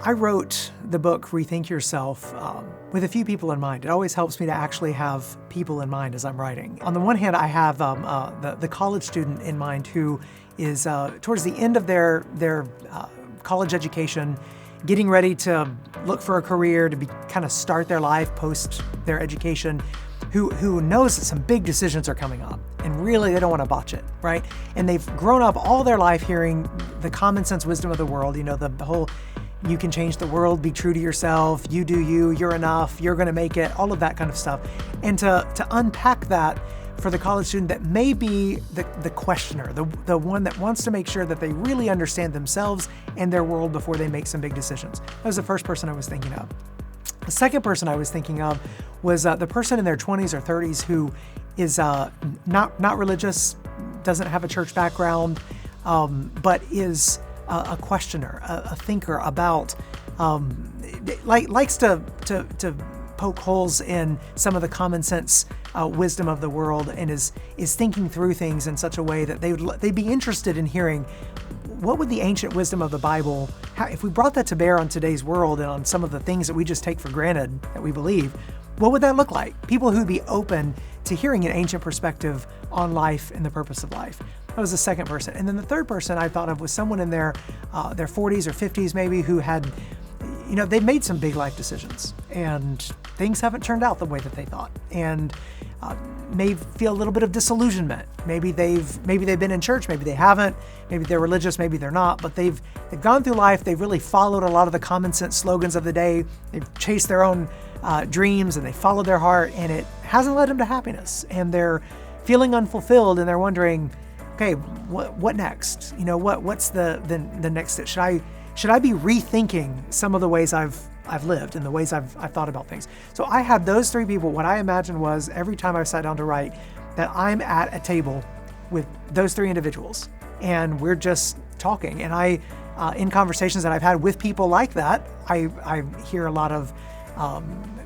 I wrote the book, Rethink Your Self, with a few people in mind. It always helps me to actually have people in mind as I'm writing. On the one hand, I have the college student in mind who is towards the end of their college education, getting ready to look for a career, to kind of start their life post their education, who knows that some big decisions are coming up and really they don't want to botch it, right? And they've grown up all their life hearing the common sense wisdom of the world, the whole, you can change the world, be true to yourself, you do you, you're enough, you're going to make it, all of that kind of stuff. And to unpack that for the college student that may be the questioner, the one that wants to make sure that they really understand themselves and their world before they make some big decisions. That was the first person I was thinking of. The second person I was thinking of was the person in their 20s or 30s who is not religious, doesn't have a church background, but is a questioner, a thinker about, likes to poke holes in some of the common sense wisdom of the world, and is thinking through things in such a way that they'd be interested in hearing what would the ancient wisdom of the Bible, if we brought that to bear on today's world and on some of the things that we just take for granted that we believe, what would that look like? People who'd be open to hearing an ancient perspective on life and the purpose of life. That was the second person. And then the third person I thought of was someone in their 40s or 50s maybe who had, they've made some big life decisions and things haven't turned out the way that they thought, and may feel a little bit of disillusionment. Maybe they've been in church, maybe they haven't, maybe they're religious, maybe they're not, but they've gone through life, they've really followed a lot of the common sense slogans of the day, they've chased their own dreams and they followed their heart, and it hasn't led them to happiness, and they're feeling unfulfilled, and they're wondering, okay, what next? What's the next step? Should I be rethinking some of the ways I've lived and the ways I've thought about things? So I had those three people. What I imagined was every time I sat down to write, that I'm at a table with those three individuals and we're just talking. And I, in conversations that I've had with people like that, I hear a lot of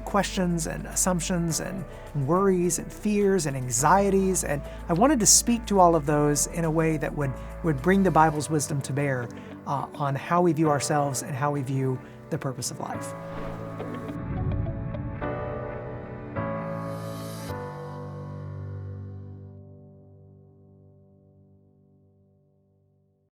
questions and assumptions and worries and fears and anxieties. And I wanted to speak to all of those in a way that would bring the Bible's wisdom to bear on how we view ourselves and how we view the purpose of life.